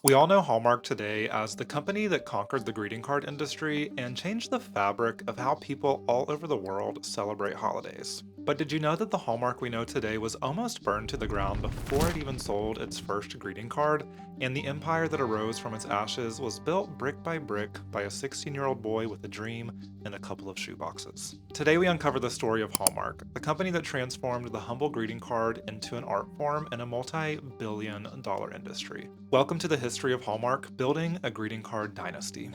We all know Hallmark Today as the company that conquered the greeting card industry and changed the fabric of how people all over the world celebrate holidays. But did you know that the Hallmark we know today was almost burned to the ground before it even sold its first greeting card? And the empire that arose from its ashes was built brick by a 16-year-old boy with a dream and a couple of shoeboxes. Today we uncover the story of Hallmark, the company that transformed the humble greeting card into an art form in a multi-billion dollar industry. Welcome to the history of Hallmark, building a greeting card dynasty.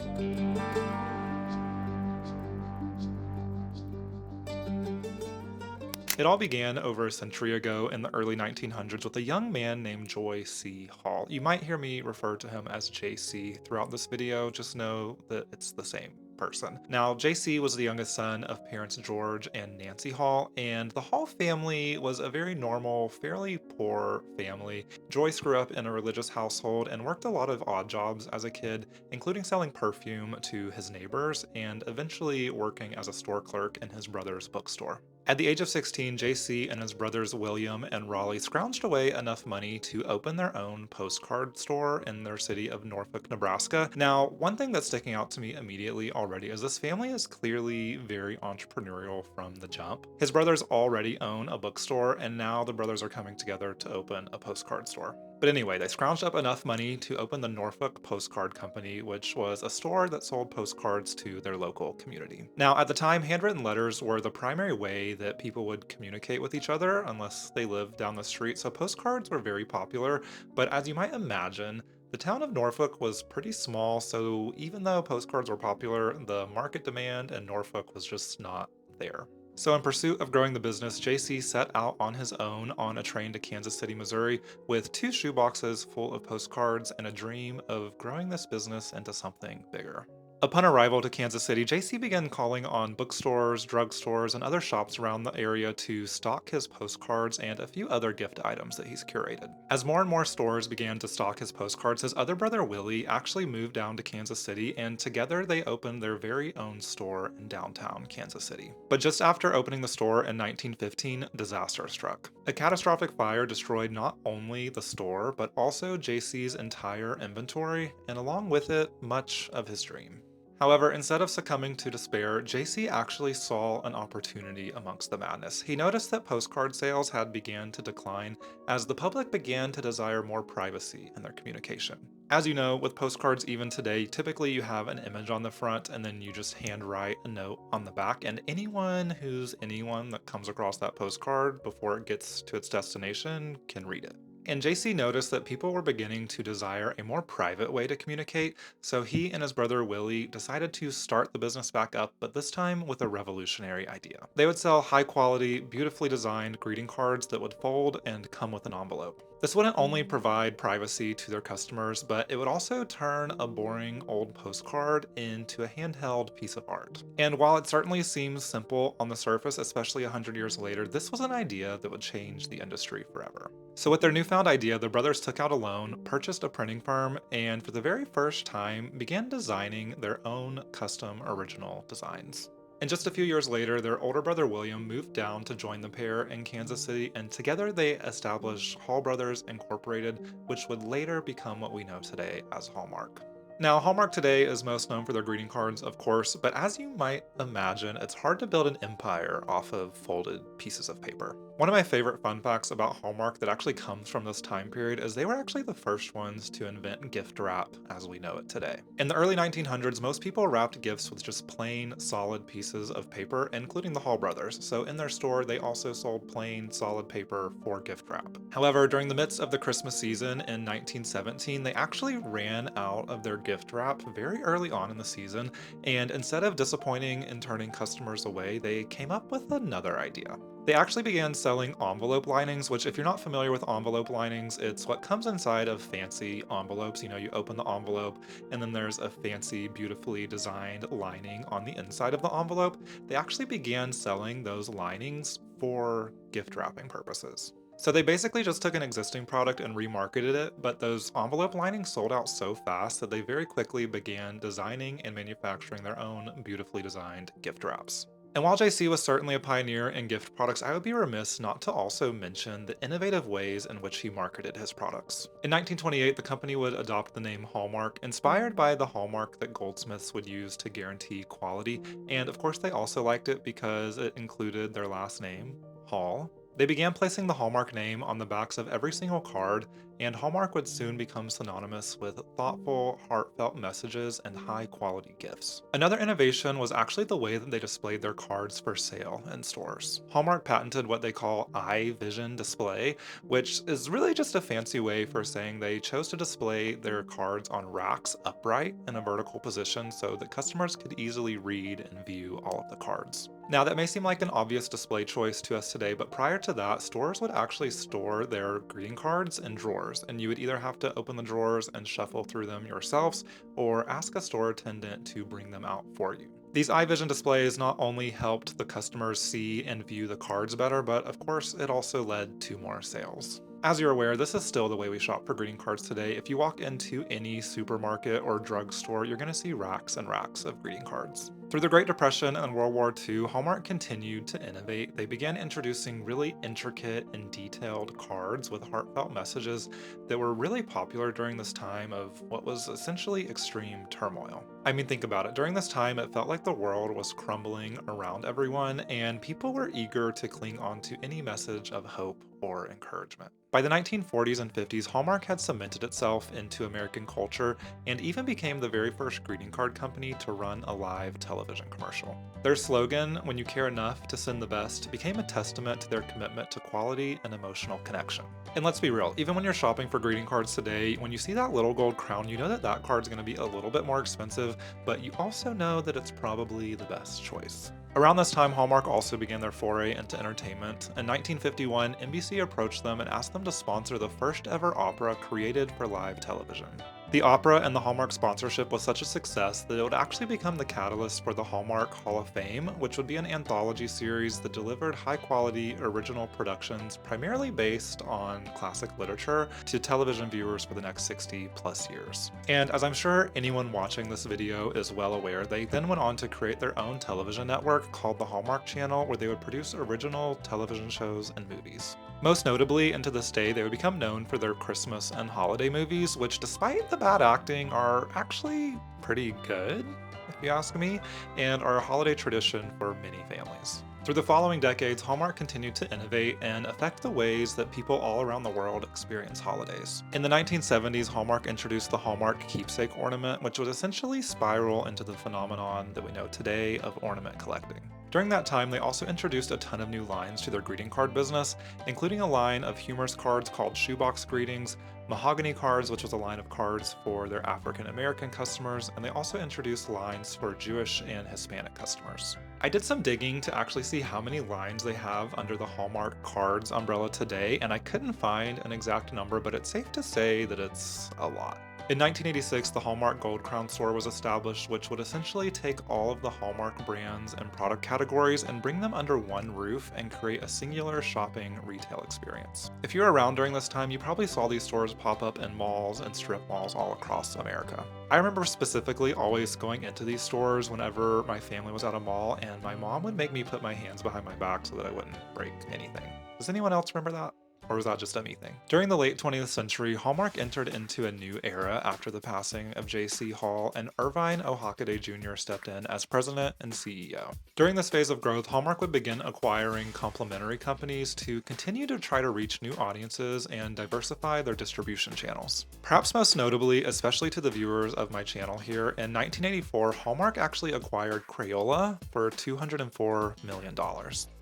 It all began over a century ago in the early 1900s with a young man named Joy C. Hall. You might hear me refer to him as JC throughout this video, just know that it's the same person. Now, JC was the youngest son of parents George and Nancy Hall, and the Hall family was a very normal, fairly poor family. Joyce grew up in a religious household and worked a lot of odd jobs as a kid, including selling perfume to his neighbors and eventually working as a store clerk in his brother's bookstore. At the age of 16, JC and his brothers William and Raleigh scrounged away enough money to open their own postcard store in their city of Norfolk, Nebraska. Now, one thing that's sticking out to me immediately already is this family is clearly very entrepreneurial from the jump. His brothers already own a bookstore, and now the brothers are coming together to open a postcard store. But anyway, they scrounged up enough money to open the Norfolk Postcard Company, which was a store that sold postcards to their local community. Now, at the time, handwritten letters were the primary way that people would communicate with each other unless they lived down the street, so postcards were very popular. But as you might imagine, the town of Norfolk was pretty small, so even though postcards were popular, the market demand in Norfolk was just not there. So, in pursuit of growing the business, JC set out on his own on a train to Kansas City, Missouri, with two shoeboxes full of postcards and a dream of growing this business into something bigger. Upon arrival to Kansas City, JC began calling on bookstores, drugstores, and other shops around the area to stock his postcards and a few other gift items that he's curated. As more and more stores began to stock his postcards, his other brother Willie actually moved down to Kansas City, and together they opened their very own store in downtown Kansas City. But just after opening the store in 1915, disaster struck. A catastrophic fire destroyed not only the store, but also JC's entire inventory, and along with it, much of his dream. However, instead of succumbing to despair, JC actually saw an opportunity amongst the madness. He noticed that postcard sales had begun to decline as the public began to desire more privacy in their communication. As you know, with postcards even today, typically you have an image on the front and then you just handwrite a note on the back, and anyone that comes across that postcard before it gets to its destination can read it. And JC noticed that people were beginning to desire a more private way to communicate, so he and his brother Willie decided to start the business back up, but this time with a revolutionary idea. They would sell high quality, beautifully designed greeting cards that would fold and come with an envelope. This wouldn't only provide privacy to their customers, but it would also turn a boring old postcard into a handheld piece of art. And while it certainly seems simple on the surface, especially 100 years later, this was an idea that would change the industry forever. So, with their newfound idea, the brothers took out a loan, purchased a printing firm, and for the very first time began designing their own custom original designs. And just a few years later, their older brother William moved down to join the pair in Kansas City, and together they established Hall Brothers Incorporated, which would later become what we know today as Hallmark. Now, Hallmark Today is most known for their greeting cards, of course, but as you might imagine, it's hard to build an empire off of folded pieces of paper. One of my favorite fun facts about Hallmark that actually comes from this time period is they were actually the first ones to invent gift wrap as we know it today. In the early 1900s, most people wrapped gifts with just plain, solid pieces of paper, including the Hall brothers, so in their store they also sold plain, solid paper for gift wrap. However, during the midst of the Christmas season in 1917, they actually ran out of their gift wrap very early on in the season, and instead of disappointing and turning customers away, they came up with another idea. They actually began selling envelope linings, which, if you're not familiar with envelope linings, it's what comes inside of fancy envelopes. You know, you open the envelope and then there's a fancy, beautifully designed lining on the inside of the envelope. They actually began selling those linings for gift wrapping purposes. So they basically just took an existing product and remarketed it, but those envelope linings sold out so fast that they very quickly began designing and manufacturing their own beautifully designed gift wraps. And while JC was certainly a pioneer in gift products, I would be remiss not to also mention the innovative ways in which he marketed his products. In 1928, the company would adopt the name Hallmark, inspired by the hallmark that goldsmiths would use to guarantee quality, and of course they also liked it because it included their last name, Hall. They began placing the Hallmark name on the backs of every single card, and Hallmark would soon become synonymous with thoughtful, heartfelt messages and high quality gifts. Another innovation was actually the way that they displayed their cards for sale in stores. Hallmark patented what they call eye vision display, which is really just a fancy way for saying they chose to display their cards on racks upright in a vertical position so that customers could easily read and view all of the cards. Now, that may seem like an obvious display choice to us today, but prior to that, stores would actually store their greeting cards in drawers, and you would either have to open the drawers and shuffle through them yourselves, or ask a store attendant to bring them out for you. These iVision displays not only helped the customers see and view the cards better, but of course, it also led to more sales. As you're aware, this is still the way we shop for greeting cards today. If you walk into any supermarket or drugstore, you're going to see racks and racks of greeting cards. Through the Great Depression and World War II, Hallmark continued to innovate. They began introducing really intricate and detailed cards with heartfelt messages that were really popular during this time of what was essentially extreme turmoil. I mean, think about it. During this time, it felt like the world was crumbling around everyone, and people were eager to cling on to any message of hope or encouragement. By the 1940s and 50s, Hallmark had cemented itself into American culture and even became the very first greeting card company to run a live television commercial. Their slogan, "When you care enough to send the best," became a testament to their commitment to quality and emotional connection. And let's be real, even when you're shopping for greeting cards today, when you see that little gold crown, you know that that card's going to be a little bit more expensive, but you also know that it's probably the best choice. Around this time, Hallmark also began their foray into entertainment. In 1951, NBC approached them and asked them to sponsor the first ever opera created for live television. The opera and the Hallmark sponsorship was such a success that it would actually become the catalyst for the Hallmark Hall of Fame, which would be an anthology series that delivered high-quality original productions primarily based on classic literature to television viewers for the next 60 plus years. And as I'm sure anyone watching this video is well aware, they then went on to create their own television network called the Hallmark Channel, where they would produce original television shows and movies. Most notably, and to this day, they would become known for their Christmas and holiday movies, which despite the bad acting are actually pretty good, if you ask me, and are a holiday tradition for many families. Through the following decades, Hallmark continued to innovate and affect the ways that people all around the world experience holidays. In the 1970s, Hallmark introduced the Hallmark keepsake ornament, which would essentially spiral into the phenomenon that we know today of ornament collecting. During that time, they also introduced a ton of new lines to their greeting card business, including a line of humorous cards called shoebox greetings, mahogany cards, which was a line of cards for their African American customers, and they also introduced lines for Jewish and Hispanic customers. I did some digging to actually see how many lines they have under the Hallmark Cards umbrella today, and I couldn't find an exact number, but it's safe to say that it's a lot. In 1986, the Hallmark Gold Crown store was established, which would essentially take all of the Hallmark brands and product categories and bring them under one roof and create a singular shopping retail experience. If you were around during this time, you probably saw these stores pop up in malls and strip malls all across America. I remember specifically always going into these stores whenever my family was at a mall, and my mom would make me put my hands behind my back so that I wouldn't break anything. Does anyone else remember that? Or was that just a me thing? During the late 20th century, Hallmark entered into a new era after the passing of J.C. Hall, and Irvine O. Hockaday Jr. stepped in as president and CEO. During this phase of growth, Hallmark would begin acquiring complementary companies to continue to try to reach new audiences and diversify their distribution channels. Perhaps most notably, especially to the viewers of my channel here, in 1984, Hallmark actually acquired Crayola for $204 million.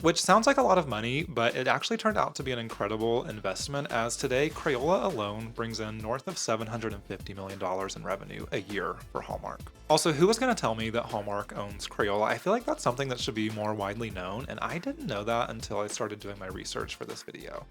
Which sounds like a lot of money, but it actually turned out to be an incredible investment, as today Crayola alone brings in north of $750 million in revenue a year for Hallmark. Also, who was going to tell me that Hallmark owns Crayola? I feel like that's something that should be more widely known, and I didn't know that until I started doing my research for this video.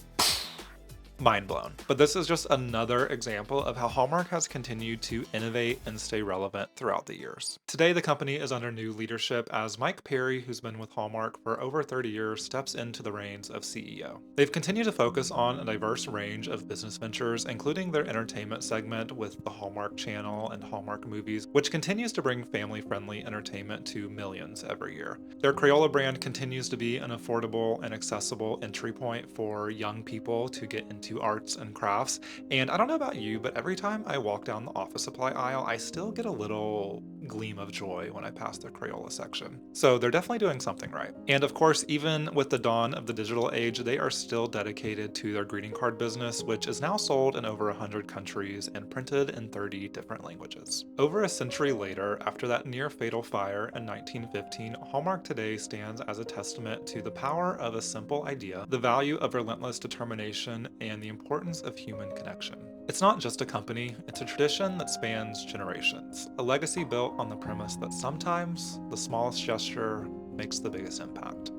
Mind blown. But this is just another example of how Hallmark has continued to innovate and stay relevant throughout the years. Today, the company is under new leadership as Mike Perry, who's been with Hallmark for over 30 years, steps into the reins of CEO. They've continued to focus on a diverse range of business ventures, including their entertainment segment with the Hallmark Channel and Hallmark Movies, which continues to bring family-friendly entertainment to millions every year. Their Crayola brand continues to be an affordable and accessible entry point for young people to get into arts and crafts. And I don't know about you, but every time I walk down the office supply aisle, I still get a little gleam of joy when I pass the Crayola section. So they're definitely doing something right. And of course, even with the dawn of the digital age, they are still dedicated to their greeting card business, which is now sold in over 100 countries and printed in 30 different languages. Over a century later, after that near fatal fire in 1915, Hallmark today stands as a testament to the power of a simple idea, the value of relentless determination, and the importance of human connection. It's not just a company, it's a tradition that spans generations, a legacy built on the premise that sometimes the smallest gesture makes the biggest impact.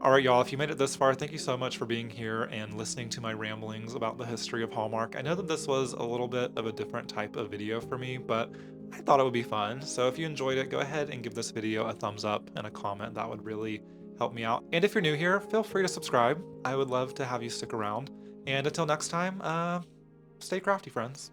All right, y'all, if you made it this far, thank you so much for being here and listening to my ramblings about the history of Hallmark. I know that this was a little bit of a different type of video for me, but I thought it would be fun. So if you enjoyed it, go ahead and give this video a thumbs up and a comment. That would really help me out. And if you're new here, feel free to subscribe. I would love to have you stick around. And until next time, stay crafty, friends.